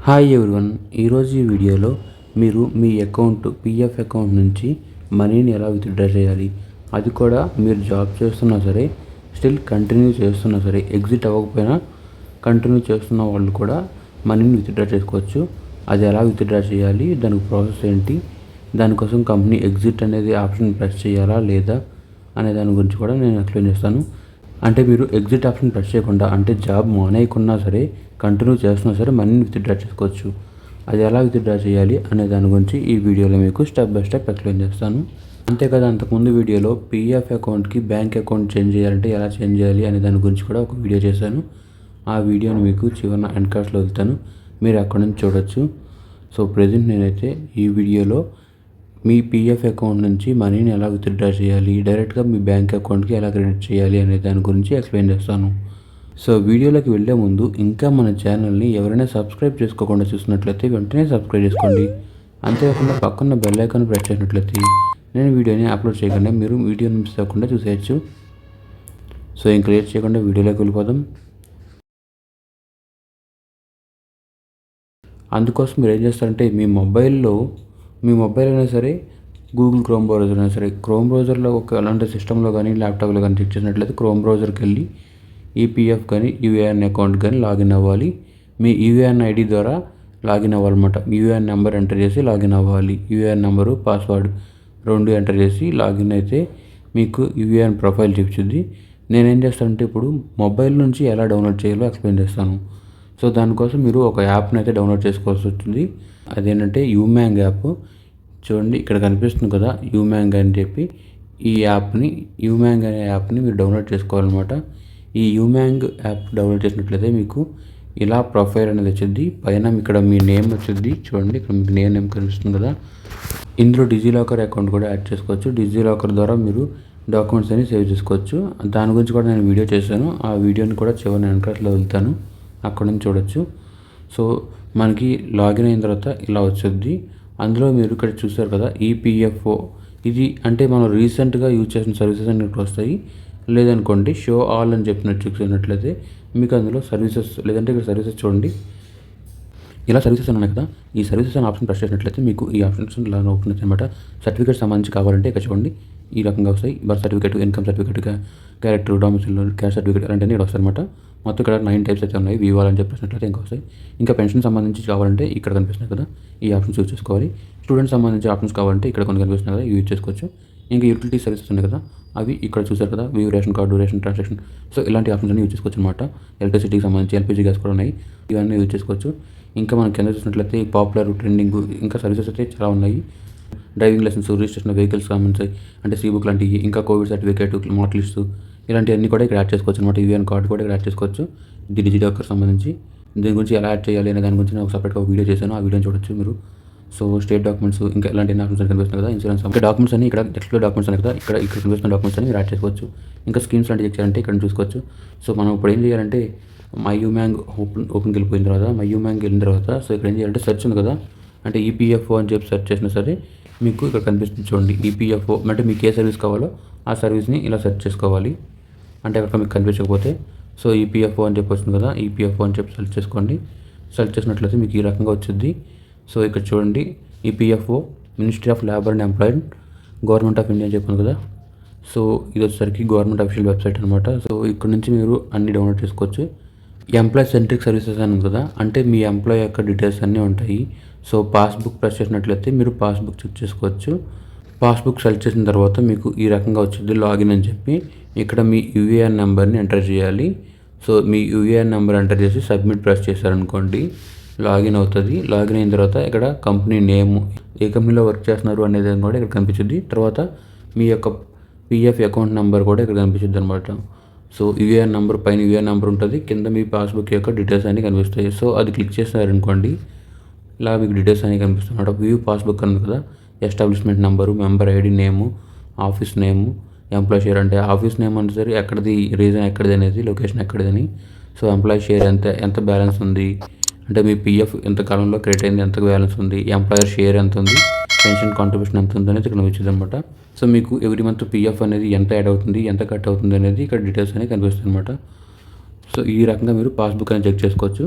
Hi everyone. ఈరోజు ఈ వీడియోలో మీరు మీ పీఎఫ్ అకౌంట్ నుంచి మనీని ఎలా విత్డ్రా చేయాలి, అది కూడా మీరు జాబ్ చేస్తున్నా సరే, స్టిల్ కంటిన్యూ చేస్తున్నా సరే, ఎగ్జిట్ అవ్వకపోయినా కంటిన్యూ చేస్తున్న వాళ్ళు కూడా మనీని విత్డ్రా చేసుకోవచ్చు. అది ఎలా విత్డ్రా చేయాలి, దానికి ప్రాసెస్ ఏంటి, దానికోసం కంపెనీ ఎగ్జిట్ అనేది ఆప్షన్ ప్రెస్ చేయాలా లేదా అనే దాని గురించి కూడా నేను ఎక్స్ప్లెయిన్ చేస్తాను. అంటే మీరు ఎగ్జిట్ ఆప్షన్ ప్రెస్ చేయకుండా, అంటే జాబ్ మానేయకున్నా సరే, కంటిన్యూ చేస్తున్నా సరే మనీని విత్డ్రా చేసుకోవచ్చు. అది ఎలా విత్డ్రా చేయాలి అనే దాని గురించి ఈ వీడియోలో మీకు స్టెప్ బై స్టెప్ ఎక్స్ప్లెయిన్ చేస్తాను. అంతేకాదు, అంతకుముందు వీడియోలో పీఎఫ్ అకౌంట్కి బ్యాంక్ అకౌంట్ చేంజ్ చేయాలంటే ఎలా చేంజ్ చేయాలి అనే దాని గురించి కూడా ఒక వీడియో చేశాను. ఆ వీడియోని మీకు చివరిన ఎండ్ కార్డ్స్లో వెళ్తాను, మీరు అక్కడ నుంచి చూడొచ్చు. సో ప్రజెంట్ నేనైతే ఈ వీడియోలో మీ పీఎఫ్ అకౌంట్ నుంచి మనీని ఎలా విత్డ్రా చేయాలి, డైరెక్ట్గా మీ బ్యాంక్ అకౌంట్కి ఎలా క్రెడిట్ చేయాలి అనే దాని గురించి ఎక్స్ప్లెయిన్ చేస్తాను. సో వీడియోలోకి వెళ్ళే ముందు ఇంకా మన ఛానల్ని ఎవరైనా సబ్స్క్రైబ్ చేసుకోకుండా చూసినట్లయితే వెంటనే సబ్స్క్రైబ్ చేసుకోండి. అంతేకాకుండా పక్కన బెల్ ఐకాన్ ప్రెస్ చేసినట్లయితే నేను వీడియోని అప్లోడ్ చేయకుండా మీరు వీడియోని మిస్ అవ్వకుండా చూసేయచ్చు. సో ఇంక లేట్ చేయకుండా వీడియోలోకి వెళ్ళిపోదాం. అందుకోసం మీరు ఏం చేస్తారంటే మీ మొబైల్ అయినా సరే, గూగుల్ క్రోమ్ బ్రౌజర్ అయినా సరే, క్రోమ్ బ్రౌజర్లో అలాంటి సిస్టంలో కానీ ల్యాప్టాప్లో కానీ చెక్ చేసినట్లయితే క్రోమ్ బ్రౌజర్కి వెళ్ళి ఈపీఎఫ్ కానీ యూఏఎన్ అకౌంట్ కానీ లాగిన్ అవ్వాలి. మీ యూఏఎన్ ఐడి ద్వారా లాగిన్ అవ్వాలన్నమాట. యూఏఎన్ నెంబర్ ఎంటర్ చేసి లాగిన్ అవ్వాలి. యూఏఎన్ నెంబరు, పాస్వర్డ్ 2 ఎంటర్ చేసి లాగిన్ అయితే మీకు యూఏఎన్ ప్రొఫైల్ చూపించింది. నేనేం చేస్తానంటే ఇప్పుడు మొబైల్ నుంచి ఎలా డౌన్లోడ్ చేయాలో ఎక్స్ప్లెయిన్ చేస్తాను. సో దానికోసం మీరు ఒక యాప్ని అయితే డౌన్లోడ్ చేసుకోవాల్సి వస్తుంది. అదేంటంటే యూమ్యాంగ్ యాప్. చూడండి, ఇక్కడ కనిపిస్తుంది కదా యూమ్యాంగ్ అని చెప్పి. యూమ్యాంగ్ అనే యాప్ని మీరు డౌన్లోడ్ చేసుకోవాలన్నమాట. ఈ యూమ్యాంగ్ యాప్ డౌన్లోడ్ చేసినట్లయితే మీకు ఇలా ప్రొఫైల్ అనేది వచ్చింది. పైన ఇక్కడ మీ నేమ్ వచ్చింది. చూడండి, ఇక్కడ మీకు నేమ్ కనిపిస్తుంది కదా. ఇందులో డిజిలాకర్ అకౌంట్ కూడా యాడ్ చేసుకోవచ్చు. డిజిలాకర్ ద్వారా మీరు డాక్యుమెంట్స్ అన్ని సేవ్ చేసుకోవచ్చు. దాని గురించి కూడా నేను వీడియో చేశాను. ఆ వీడియోని కూడా చివరి వెనకాలలో వెళ్తాను, అక్కడ నుంచి చూడొచ్చు. సో మనకి లాగిన్ అయిన తర్వాత ఇలా వచ్చింది. అందులో మీరు ఇక్కడ చూస్తారు కదా ఈపీఎఫ్ఓ. ఇది అంటే మనం రీసెంట్గా యూజ్ చేసిన సర్వీసెస్ అన్ని ఇక్కడ వస్తాయి. లేదనుకోండి షో ఆల్ అని చెప్పినట్టు చూసినట్లయితే మీకు అందులో సర్వీసెస్, లేదంటే ఇక్కడ సర్వీసెస్ చూడండి, ఇలా సర్వీసెస్ ఉన్నాయి కదా. ఈ సర్వీసెస్ అని ఆప్షన్ ప్రెస్ చేసినట్లయితే మీకు ఈ ఆప్షన్స్ ఇలా ఓపెన్ అవుతాయి అనమాట. సర్టిఫికేట్ సంబంధించి కావాలంటే ఇక్కడ చూడండి ఈ రకంగా వస్తాయి. Birth certificate, income certificate, character, domicile, caste certificate అలాంటివన్నీ ఇక్కడ వస్తాయి అనమాట. మొత్తం ఇక్కడ 9 టైప్స్ అయితే ఉన్నాయి. వ్యూ అని చెప్పేసినట్లయితే ఇంకా వస్తాయి. ఇంకా పెన్షన్ సంబంధించి కావాలంటే ఇక్కడ కనిపిస్తున్నాయి కదా, ఈ ఆప్షన్స్ యూజ్ చేసుకోవాలి. స్టూడెంట్ సంబంధించి ఆప్షన్స్ కావాలంటే ఇక్కడ కొన్ని కనిపిస్తున్నాయి కదా, యూజ్ చేసుకోవచ్చు. ఇంకా యూటిలిటీ సర్వీసెస్ ఉన్నాయి కదా, అవి ఇక్కడ చూసారు కదా, view ration card, ration transaction. So ఇలాంటి ఆప్షన్స్ అన్ని యూజ్ చేసుకోవచ్చు అనమాట. ఎలక్ట్రిసిటీకి సంబంధించి ఎల్పిజి గ్యాస్ కూడా ఉన్నాయి, ఇవన్నీ యూజ్ చేసుకోవచ్చు. ఇంకా మనం కింద చూసినట్లయితే పాపులర్, ట్రెండింగ్ ఇంకా సర్వీసెస్ అయితే చాలా ఉన్నాయి. డ్రైవింగ్ లైసెన్స్, రిజిస్ట్రేషన్ వెహికల్స్ సంబంధించి అంటే సీ బుక్ లాంటివి, ఇంకా కోవిడ్ సర్టిఫికేట్, మార్క్ లిస్ట్ ఇలాంటివన్నీ కూడా ఇక్కడ యాడ్ చేసుకోవచ్చు అనమాట. యూఏఎన్ కార్డు కూడా ఇక్కడ యాడ్ చేసుకోవచ్చు. ఇది డిజిలాకర్ సంబంధించి. దీని గురించి ఎలా యాడ్ చేయాలి అనే దాని గురించి నేను సపరేట్గా ఒక వీడియో చేశాను, ఆ వీడియోని చూడొచ్చు మీరు. సో స్టేట్ డాక్యుమెంట్స్ ఇంకా ఇలాంటి ఆప్షన్స్ కనిపిస్తుంది కదా, ఇన్సూరెన్స్ ఇంకా డాక్యుమెంట్స్ అన్ని ఇక్కడ టెక్స్ట్లో డాక్యుమెంట్స్ అని కదా, ఇక్కడ కనిపిస్తున్న డాక్యుమెంట్స్ అని మీరు యాడ్ చేసుకోవచ్చు. ఇంకా స్కీమ్స్ లాంటివి చెక్ చేయాలంటే ఇక్కడ చూసుకోవచ్చు. సో మనం ఇప్పుడు ఏం చేయాలంటే మై యూమ్యాంగ్ ఓపెన్కి వెళ్ళిపోయిన తర్వాత, మై యూమ్యాంగ్ వెళ్ళిన తర్వాత సో ఇక్కడ ఏం చేయాలంటే సెర్చ్ ఉంది కదా, అంటే ఈపీఎఫ్ఓ అని చెప్పి సెర్చ్ చేసినా సరే మీకు ఇక్కడ కనిపిస్తుంది చూడండి. ఈపీఎఫ్ఓ అంటే మీకు ఏ సర్వీస్ కావాలో ఆ సర్వీస్ని ఇలా సెర్చ్ చేసుకోవాలి. అంటే అక్కడ మీకు కనిపించకపోతే సో ఈపీఎఫ్ఓ అని చెప్పి వస్తుంది కదా, ఈపీఎఫ్ఓ అని చెప్పి సెర్చ్ చేసుకోండి. సెర్చ్ చేసినట్లయితే మీకు ఈ రకంగా వచ్చింది. సో ఇక్కడ చూడండి EPFO, ministry of labour and employment, government of India అని చెప్పాను కదా. సో ఇది వచ్చేసరికి గవర్నమెంట్ అఫీషియల్ వెబ్సైట్ అనమాట. సో ఇక్కడ నుంచి మీరు అన్ని డౌన్లోడ్ చేసుకోవచ్చు. ఎంప్లాయ్ సెంట్రిక్ సర్వీసెస్ అని ఉంది కదా, అంటే మీ ఎంప్లాయ్ యొక్క డీటెయిల్స్ అన్నీ ఉంటాయి. సో పాస్బుక్ ప్రెస్ చేసినట్లయితే మీరు పాస్బుక్ చెక్ చేసుకోవచ్చు. పాస్బుక్ సెలెక్ట్ చేసిన తర్వాత మీకు ఈ రకంగా వచ్చింది లాగిన్ అని చెప్పి. ఇక్కడ మీ యూఏఎన్ నెంబర్ని ఎంటర్ చేయాలి. సో మీ యూఏఎన్ నెంబర్ ఎంటర్ చేసి సబ్మిట్ ప్రెస్ చేశారనుకోండి, లాగిన్ అవుతుంది. లాగిన్ అయిన తర్వాత ఇక్కడ కంపెనీ నేమ్, ఏ కంపెనీలో వర్క్ చేస్తున్నారు అనేది కూడా ఇక్కడ కనిపించింది. తర్వాత మీ యొక్క పీఎఫ్ అకౌంట్ నెంబర్ కూడా ఇక్కడ కనిపించింది అనమాట. సో యూఏఎన్ నెంబర్ పైన యూఏఎన్ నెంబర్ ఉంటుంది, కింద మీ పాస్బుక్ యొక్క డీటెయిల్స్ అన్నీ కనిపిస్తాయి. సో అది క్లిక్ చేశారనుకోండి, ఇలా మీకు డీటెయిల్స్ అన్నీ కనిపిస్తాయి అనమాట. వ్యూ పాస్బుక్ అన్నది కదా, establishment number, member ID name, office name, employee share అంటే ఆఫీస్ నేమ్ అంటే సరే ఎక్కడిది, రీజన్ ఎక్కడిది అనేది, లొకేషన్ ఎక్కడిదని. సో ఎంప్లాయీ షేర్ ఎంత బ్యాలెన్స్ ఉంది, అంటే మీ పీఎఫ్ ఎంత కాలంలో క్రెడిట్ అయింది, ఎంత బ్యాలెన్స్ ఉంది, ఎంప్లాయర్ షేర్ ఎంత ఉంది, పెన్షన్ కాంట్రిబ్యూషన్ ఎంత ఉంది అనేది ఇక్కడ వచ్చింది అనమాట. సో మీకు ఎవ్రీ మంత్ పీఎఫ్ అనేది ఎంత యాడ్ అవుతుంది, ఎంత కట్ అవుతుంది అనేది ఇక్కడ డీటెయిల్స్ అనేవి కనిపిస్తుంది అనమాట. సో ఈ రకంగా మీరు పాస్బుక్ అనేది చెక్ చేసుకోవచ్చు.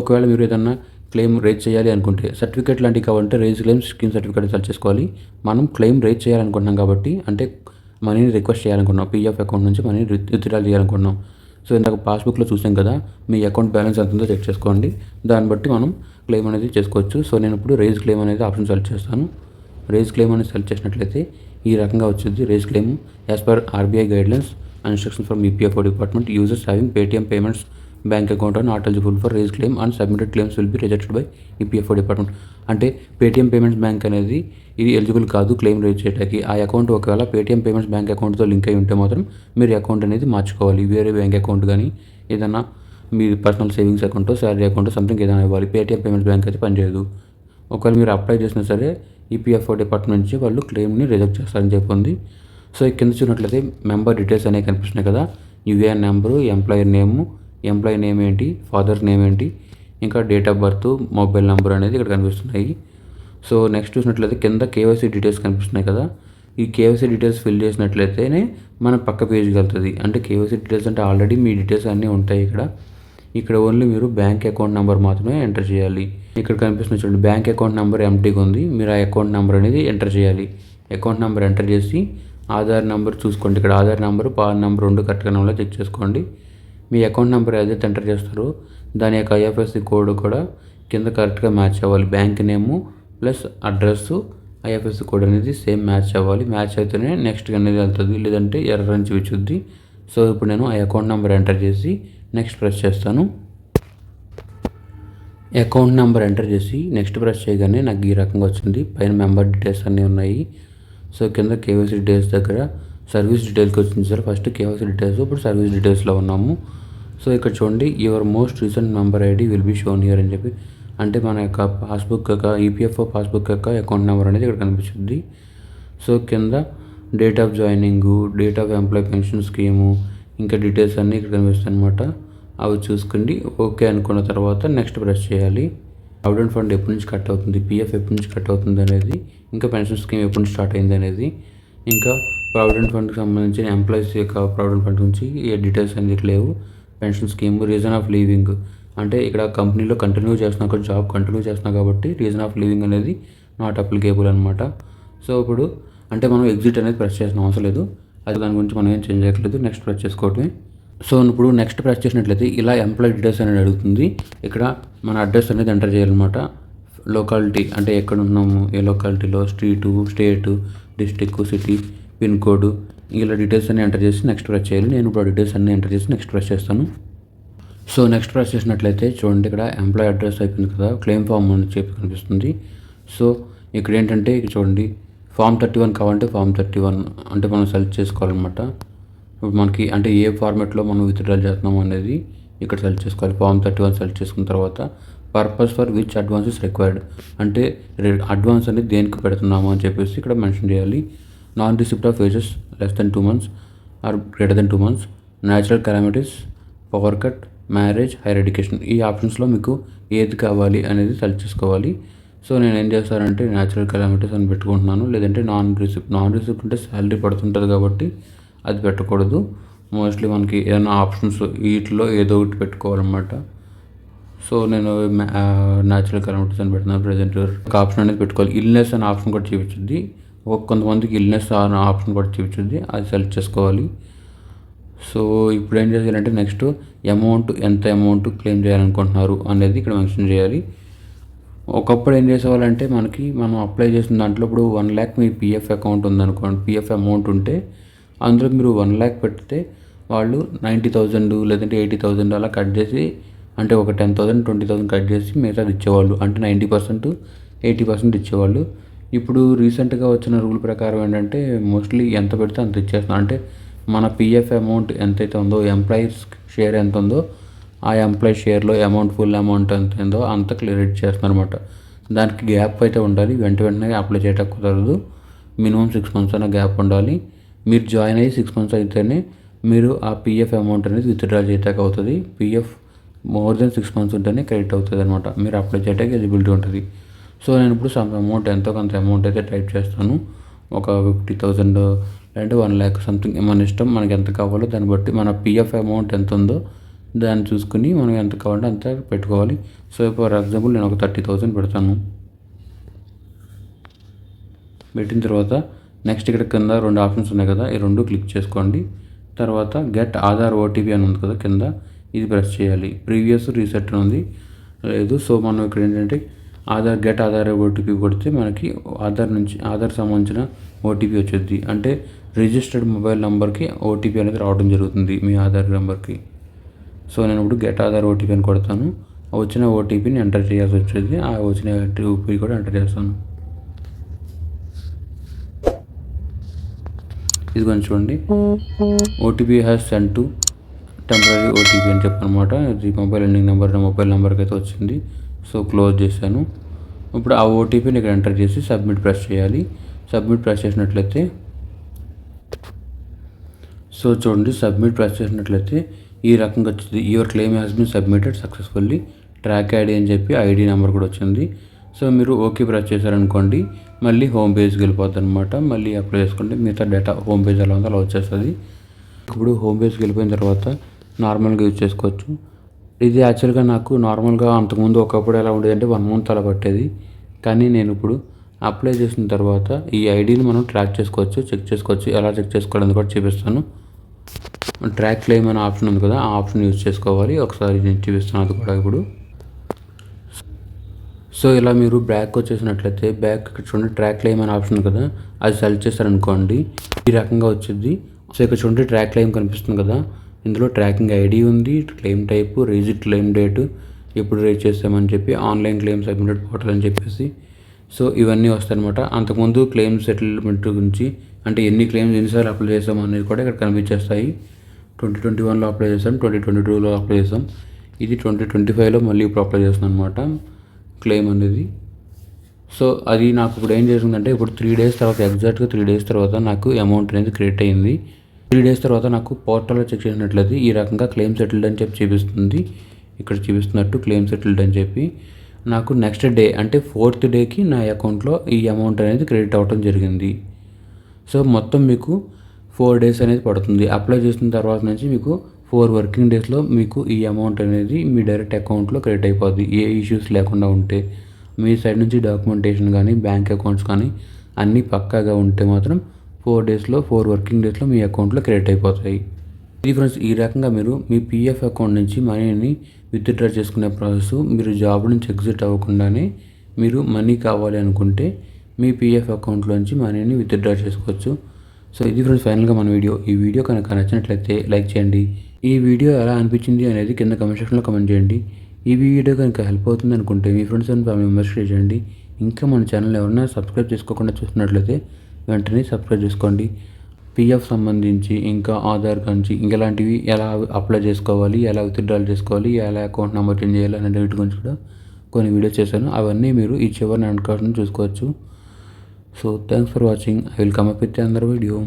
ఒకవేళ మీరు ఏదన్నా క్లెయిమ్ రేజ్ చేయాలి అనుకుంటే సర్టిఫికేట్ లాంటివి కావాలంటే raise claim scheme certificate select చేసుకోవాలి. మనం క్లెయిమ్ రేజ్ చేయాలనుకుంటున్నాం కాబట్టి అంటే మనీని రిక్వెస్ట్ చేయాలనుకుంటున్నాం, పీఎఫ్ అకౌంట్ నుంచి మనీని విత్డ్రా చేయాలనుకుంటున్నాం. సో ఇందాక పాస్బుక్లో చూసాం కదా, మీ అకౌంట్ బ్యాలెన్స్ ఎంత ఉందో చెక్ చేసుకోండి. దాన్ని బట్టి మనం క్లెయిమ్ అనేది చేసుకోవచ్చు. సో నేను ఇప్పుడు రేజ్ క్లెయిమ్ అనేది ఆప్షన్ సెలెక్ట్ చేస్తాను. రేజ్ క్లెయిమ్ అనేది సెలెక్ట్ చేసినట్లయితే ఈ రకంగా వచ్చింది. Raise claim as per RBI guidelines and instructions from EPFO department, users having Paytm payments bank account are not eligible for raise claim and submitted claims will be rejected by EPFO department. అంటే Paytm payments bank అనేది ఇది eligible కాదు claim raise చేయడానికి. ఆ account ఒకవేళ Paytm payments bank అకౌంట్తో link అయి ఉంటే మాత్రం మీరు అకౌంట్ అనేది మార్చుకోవాలి. వేరే బ్యాంక్ అకౌంట్ కానీ ఏదైనా మీ personal savings account, salary account something ఏదైనా ఇవ్వాలి. పేటీఎం పేమెంట్స్ బ్యాంక్ అయితే పనిచేయదు. ఒకవేళ మీరు అప్లై చేసినా సరే ఈపీఎఫ్ఓ డిపార్ట్మెంట్ నుంచి వాళ్ళు క్లెయిమ్ని రిజెక్ట్ చేస్తారని చెప్పింది. సో కింద చూసినట్లయితే మెంబర్ డీటెయిల్స్ అనేవి కనిపిస్తున్నాయి కదా, యూఏఎన్ నెంబరు, ఎంప్లాయీ నేమ్ ఏంటి, ఫాదర్ నేమ్ ఏంటి, ఇంకా date of birth, mobile number అనేది ఇక్కడ కనిపిస్తున్నాయి. సో నెక్స్ట్ చూసినట్లయితే కింద కేవైసీ డీటెయిల్స్ కనిపిస్తున్నాయి కదా, ఈ కేవైసీ డీటెయిల్స్ ఫిల్ చేసినట్లయితేనే మన పక్క పేజ్కి వెళ్తుంది. అంటే కేవైసీ డీటెయిల్స్ అంటే ఆల్రెడీ మీ డీటెయిల్స్ అన్నీ ఉంటాయి ఇక్కడ ఓన్లీ మీరు బ్యాంక్ అకౌంట్ నెంబర్ మాత్రమే ఎంటర్ చేయాలి. ఇక్కడ కనిపిస్తుంది చూడండి, బ్యాంక్ అకౌంట్ నెంబర్ ఎంటీగా ఉంది. మీరు ఆ అకౌంట్ నెంబర్ అనేది ఎంటర్ చేయాలి. అకౌంట్ నెంబర్ ఎంటర్ చేసి ఆధార్ నెంబర్ చూసుకోండి. ఇక్కడ ఆధార్ నెంబర్, పాన్ నెంబర్ 2 కరెక్ట్గా నెంబర్లో చెక్ చేసుకోండి. మీ అకౌంట్ నెంబర్ ఏదైతే ఎంటర్ చేస్తారో దాని యొక్క ఐఎఫ్ఎస్సి కోడ్ కూడా కింద కరెక్ట్గా మ్యాచ్ అవ్వాలి. బ్యాంక్ నేము ప్లస్ అడ్రస్, ఐఎఫ్ఎస్సి కోడ్ అనేది సేమ్ మ్యాచ్ అవ్వాలి. మ్యాచ్ అయితేనే నెక్స్ట్ అనేది వెళ్తుంది, లేదంటే ఎర్రర్ అని చూపించుద్ది. సో ఇప్పుడు నేను ఆ అకౌంట్ నెంబర్ ఎంటర్ చేసి నెక్స్ట్ ప్రెస్ చేస్తాను. అకౌంట్ నెంబర్ ఎంటర్ చేసి నెక్స్ట్ ప్రెస్ చేయగానే నాకు ఈ రకంగా వచ్చింది. పైన మెంబర్ డీటెయిల్స్ అన్నీ ఉన్నాయి. సో కింద కేవైసీ డీటెయిల్స్ దగ్గర సర్వీస్ డీటెయిల్స్కి వచ్చింది సార్. ఫస్ట్ కేవైసీ డీటెయిల్స్, ఇప్పుడు సర్వీస్ డీటెయిల్స్లో ఉన్నాము. సో ఇక్కడ చూడండి, your most recent member ID will be shown here అని చెప్పి, అంటే మన యొక్క పాస్బుక్ యొక్క ఈపీఎఫ్ఓ పాస్బుక్ యొక్క అకౌంట్ నెంబర్ అనేది ఇక్కడ కనిపిస్తుంది. సో కింద date of joining, date of employee pension scheme, ఇంకా డీటెయిల్స్ అన్నీ ఇక్కడ కనిపిస్తాయి అనమాట. అవి చూసుకోండి. ఓకే అనుకున్న తర్వాత నెక్స్ట్ ప్రెస్ చేయాలి. ప్రావిడెంట్ ఫండ్ ఎప్పటి నుంచి కట్ అవుతుంది, పీఎఫ్ ఎప్పటి నుంచి కట్ అవుతుంది అనేది, ఇంకా పెన్షన్ స్కీమ్ ఎప్పటి నుంచి స్టార్ట్ అయింది అనేది, ఇంకా ప్రావిడెంట్ ఫండ్కి సంబంధించిన ఎంప్లాయీస్ యొక్క ప్రావిడెంట్ ఫండ్ నుంచి ఏ డీటెయిల్స్ అనేది లేవు. Pension scheme, reason of leaving, అంటే ఇక్కడ కంపెనీలో కంటిన్యూ చేస్తున్నా, జాబ్ కంటిన్యూ చేస్తున్నా కాబట్టి రీజన్ ఆఫ్ లీవింగ్ అనేది నాట్ అప్లికేబుల్ అనమాట. సో ఇప్పుడు అంటే మనం ఎగ్జిట్ అనేది ప్రెస్ చేసిన అవసరం లేదు, అది దాని గురించి మనం ఏం చేంజ్ చేయట్లేదు. నెక్స్ట్ ప్రెస్ చేసుకోవటమే. సో ఇప్పుడు నెక్స్ట్ ప్రెస్ చేసినట్లయితే ఇలా ఎంప్లాయీ డీటెయిల్స్ అనేది అడుగుతుంది. ఇక్కడ మన అడ్రస్ అనేది ఎంటర్ చేయాలన్నమాట. లొకాలిటీ అంటే ఎక్కడ ఉన్నాము, ఏ లొకాలిటీలో, స్ట్రీటు, స్టేటు, డిస్టిక్, సిటీ, పిన్ కోడ్, ఇలా డీటెయిల్స్ అన్ని ఎంటర్ చేసి నెక్స్ట్ ప్రెస్ చేయాలి. నేను ఇప్పుడు డీటెయిల్స్ అన్ని ఎంటర్ చేసి నెక్స్ట్ ప్రెస్ చేస్తాను. సో నెక్స్ట్ ప్రెస్ చేసినట్లయితే చూడండి, ఇక్కడ ఎంప్లాయీ అడ్రస్ అయిపోయింది కదా, క్లెయిమ్ ఫామ్ అని చెప్పి కనిపిస్తుంది. సో ఇక్కడ ఏంటంటే ఇక్కడ చూడండి, ఫామ్ 31 కావాలంటే ఫామ్ 31 అంటే మనం సెలెక్ట్ చేసుకోవాలన్నమాట. ఇప్పుడు మనకి అంటే ఏ ఫార్మాట్లో మనం విత్డ్రా చేస్తున్నాము అనేది ఇక్కడ సెలెక్ట్ చేసుకోవాలి. ఫామ్ 31 సెలెక్ట్ చేసుకున్న తర్వాత purpose for which advance is required, అంటే అడ్వాన్స్ అనేది దేనికి పెడుతున్నాము అని చెప్పేసి ఇక్కడ మెన్షన్ చేయాలి. Non receipt of wages less than 2 months or greater than 2 months, natural calamities, power cut, marriage, higher education, ఈ ఆప్షన్స్లో మీకు ఏది కావాలి అనేది సెలెక్ట్ చేసుకోవాలి. సో నేను ఏం చేస్తానంటే న్యాచురల్ కెలామిటీస్ అని పెట్టుకుంటున్నాను, లేదంటే నాన్ రిసిప్ట్ అంటే శాలరీ పడుతుంటుంది కాబట్టి అది పెట్టకూడదు. మోస్ట్లీ మనకి ఏదైనా ఆప్షన్స్ వీటిలో ఏదో ఒకటి పెట్టుకోవాలన్నమాట. సో నేను న్యాచురల్ కెలామిటీస్ అని పెడుతున్నాను. ప్రజెంట్ ఒక ఆప్షన్ అనేది పెట్టుకోవాలి. ఇల్నెస్ అనే ఆప్షన్ కూడా చూపించుద్ది, కొంతమందికి ఇల్నెస్ అనే ఆప్షన్ కూడా చూపించుద్ది, అది సెలెక్ట్ చేసుకోవాలి. సో ఇప్పుడు ఏం చేయాలంటే నెక్స్ట్ ఎంత అమౌంట్ క్లెయిమ్ చేయాలనుకుంటున్నారు అనేది ఇక్కడ మెన్షన్ చేయాలి. ఒకప్పుడు ఏం చేసేవాళ్ళంటే మనం అప్లై చేసిన దాంట్లో ఇప్పుడు 1 lakh మీ పీఎఫ్ అకౌంట్ ఉందనుకోండి, పీఎఫ్ అమౌంట్ ఉంటే అందులో మీరు 1 lakh పెడితే వాళ్ళు 90,000 లేదంటే 80,000 అలా కట్ చేసి, అంటే ఒక 10,000 20,000 కట్ చేసి మిగతాది ఇచ్చేవాళ్ళు. అంటే 90% 80% ఇచ్చేవాళ్ళు. ఇప్పుడు రీసెంట్గా వచ్చిన రూల్ ప్రకారం ఏంటంటే మోస్ట్లీ ఎంత పెడితే అంత ఇచ్చేస్తున్నాం. అంటే మన పీఎఫ్ అమౌంట్ ఎంతైతే ఉందో, ఎంప్లాయీస్ షేర్ ఎంత ఉందో, ఆ ఎంప్లాయీ షేర్లో ఫుల్ అమౌంట్ ఎంత ఉందో అంత క్లియర్ చేస్తున్నారు అనమాట. దానికి గ్యాప్ అయితే ఉండాలి, వెంటనే అప్లై చేయటం కుదరదు. మినిమం 6 months అన్న గ్యాప్ ఉండాలి. మీరు జాయిన్ అయ్యి 6 months అయితేనే మీరు ఆ పీఎఫ్ అమౌంట్ అనేది విత్డ్రా చేయటానికి అవుతుంది. పీఎఫ్ మోర్ దెన్ 6 months ఉంటేనే క్రెడిట్ అవుతుంది అనమాట, మీరు అప్లై చేయడానికి ఎలిజిబిలిటీ ఉంటుంది. సో నేను ఇప్పుడు సమ్ అమౌంట్ ఎంతో కొంత అమౌంట్ అయితే టైప్ చేస్తాను. ఒక 50,000 లేదంటే 1 lakh సంథింగ్ మన ఇష్టం, మనకి ఎంత కావాలో దాన్ని బట్టి మన పీఎఫ్ అమౌంట్ ఎంత ఉందో దాన్ని చూసుకుని మనం ఎంత కావాలంటే అంత పెట్టుకోవాలి. సో ఫర్ ఎగ్జాంపుల్ నేను ఒక 30,000 పెడతాను. పెట్టిన తర్వాత నెక్స్ట్ ఇక్కడ కింద 2 ఆప్షన్స్ ఉన్నాయి కదా, ఈ 2 క్లిక్ చేసుకోండి. తర్వాత గెట్ ఆధార్ ఓటీపీ అని ఉంది కదా కింద, ఇది ప్రెస్ చేయాలి. ప్రీవియస్ రీసెట్ అని ఉంది లేదు. సో మనం ఇక్కడ ఏంటంటే గెట్ ఆధార్ ఓటీపీ కొడితే మనకి ఆధార్ సంబంధించిన ఓటీపీ వచ్చింది. అంటే రిజిస్టర్డ్ మొబైల్ నెంబర్కి ఓటీపీ అనేది రావడం జరుగుతుంది మీ ఆధార్ నెంబర్కి. సో నేను ఇప్పుడు గెట్ ఆధార్ ఓటీపీ అని కొడతాను. వచ్చిన ఓటీపీని ఎంటర్ చేయాల్సి వచ్చేది. ఆ వచ్చిన ఓటీపీ కూడా ఎంటర్ చేస్తాను. ఇది కొంచెం చూడండి, OTP has send to temporary OTP అని చెప్పనమాట. ఇది మొబైల్ ఎండింగ్ మొబైల్ నెంబర్కి అయితే వచ్చింది. సో క్లోజ్ చేశాను. ఇప్పుడు ఆ ఓటీపీని ఇక్కడ ఎంటర్ చేసి సబ్మిట్ ప్రెస్ చేయాలి. సబ్మిట్ ప్రెస్ చేసినట్లయితే సో చూడండి, సబ్మిట్ ప్రెస్ చేసినట్లయితే ఈ రకంగా వచ్చింది. Your claim has been submitted successfully, track ID అని చెప్పి ఐడి నెంబర్ కూడా వచ్చింది. సో మీరు ఓకే ప్రెస్ చేశారనుకోండి, మళ్ళీ హోమ్ పేజ్కి వెళ్ళిపోద్ది అనమాట. మళ్ళీ అప్లై చేసుకుంటే మిగతా డేటా హోమ్ పేజ్ ఎలా ఉందో అలా వచ్చేస్తుంది. ఇప్పుడు హోమ్ పేజ్కి వెళ్ళిపోయిన తర్వాత నార్మల్గా యూజ్ చేసుకోవచ్చు. ఇది యాక్చువల్గా నాకు నార్మల్గా అంతకుముందు ఒకప్పుడు ఎలా ఉండేది అంటే 1 month అలా పట్టేది. కానీ నేను ఇప్పుడు అప్లై చేసిన తర్వాత ఈ ఐడిని మనం ట్రాక్ చేసుకోవచ్చు, చెక్ చేసుకోవచ్చు. ఎలా చెక్ చేసుకోవాలని కూడా చూపిస్తాను. ట్రాక్ క్లెయిమ్ అనే ఆప్షన్ ఉంది కదా, ఆ ఆప్షన్ యూజ్ చేసుకోవాలి. ఒకసారి నేను చూపిస్తాను అది కూడా ఇప్పుడు. సో ఇలా మీరు బ్యాక్ వచ్చేసినట్లయితే ఇక్కడ చూడండి ట్రాక్ క్లెయిమ్ అనే ఆప్షన్ కదా, అది సెలెక్ట్ చేశారనుకోండి ఈ రకంగా వచ్చింది. సో ఇక్కడ చూడండి ట్రాక్ క్లెయిమ్ కనిపిస్తుంది కదా, ఇందులో ట్రాకింగ్ ఐడి ఉంది, claim type, raised claim date, ఎప్పుడు రేజ్ చేస్తామని చెప్పి, ఆన్లైన్ క్లెయిమ్ సబ్మిటెడ్ పోర్టల్ అని చెప్పేసి. సో ఇవన్నీ వస్తాయన్నమాట. అంతకుముందు క్లెయిమ్ సెటిల్మెంట్ గురించి అంటే ఎన్ని క్లెయిమ్స్ ఎన్నిసార్లు అప్లై చేస్తాం అనేది కూడా ఇక్కడ కనిపించేస్తాయి. 2021లో అప్లై చేసాం, 2022లో అప్లై చేసాం, ఇది 2025లో మళ్ళీ ఇప్పుడు అప్లై చేస్తున్నాం అనమాట క్లెయిమ్ అనేది. సో అది నాకు ఇప్పుడు ఏం చేసిందంటే ఇప్పుడు 3 days తర్వాత ఎగ్జాక్ట్గా 3 days తర్వాత నాకు అమౌంట్ అనేది క్రియేట్ అయ్యింది. 3 days తర్వాత నాకు పోర్టల్లో చెక్ చేసినట్లయితే ఈ రకంగా క్లెయిమ్ సెటిల్డ్ అని చెప్పి చూపిస్తుంది. ఇక్కడ చూపిస్తున్నట్టు క్లెయిమ్ సెటిల్డ్ అని చెప్పి నాకు నెక్స్ట్ డే అంటే 4th డేకి నా అకౌంట్లో ఈ అమౌంట్ అనేది క్రెడిట్ అవ్వడం జరిగింది. సో మొత్తం మీకు 4 days అనేది పడుతుంది. అప్లై చేసిన తర్వాత నుంచి మీకు 4 working daysలో మీకు ఈ అమౌంట్ అనేది మీ డైరెక్ట్ అకౌంట్లో క్రెడిట్ అయిపోద్ది. ఏ ఇష్యూస్ లేకుండా ఉంటే, మీ సైడ్ నుంచి డాక్యుమెంటేషన్ కానీ బ్యాంక్ అకౌంట్స్ కానీ అన్నీ పక్కాగా ఉంటే మాత్రం 4 working daysలో మీ అకౌంట్లో క్రెడిట్ అయిపోతాయి. ఇది ఫ్రెండ్స్, ఈ రకంగా మీరు మీ పీఎఫ్ అకౌంట్ నుంచి మనీని విత్డ్రా చేసుకునే ప్రాసెస్. మీరు జాబ్ నుంచి ఎగ్జిట్ అవ్వకుండానే మీరు మనీ కావాలి అనుకుంటే మీ పీఎఫ్ అకౌంట్లోంచి మనీని విత్డ్రా చేసుకోవచ్చు. సో ఇది ఫ్రెండ్స్ ఫైనల్గా మన వీడియో. ఈ వీడియో కనుక నచ్చినట్లయితే లైక్ చేయండి. ఈ వీడియో ఎలా అనిపించింది అనేది కింద కమెంట్ సెక్షన్లో కమెంట్ చేయండి. ఈ వీడియో కనుక హెల్ప్ అవుతుంది అనుకుంటే మీ friends and family members share చేయండి. ఇంకా మన ఛానల్ ఎవరైనా సబ్స్క్రైబ్ చేసుకోకుండా చూస్తున్నట్లయితే వెంటనే సబ్స్క్రైబ్ చేసుకోండి. పీఎఫ్ సంబంధించి ఇంకా ఆధార్ గురించి ఇంకెలాంటివి ఎలా అప్లై చేసుకోవాలి, ఎలా విత్డ్రాల్ చేసుకోవాలి, ఎలా అకౌంట్ నెంబర్ చేంజ్ చేయాలి అనే వీటి గురించి కూడా కొన్ని వీడియోస్ చేశాను. అవన్నీ మీరు ఈ చివరి అండ్ చూసుకోవచ్చు. So thanks for watching. I will come up with another video.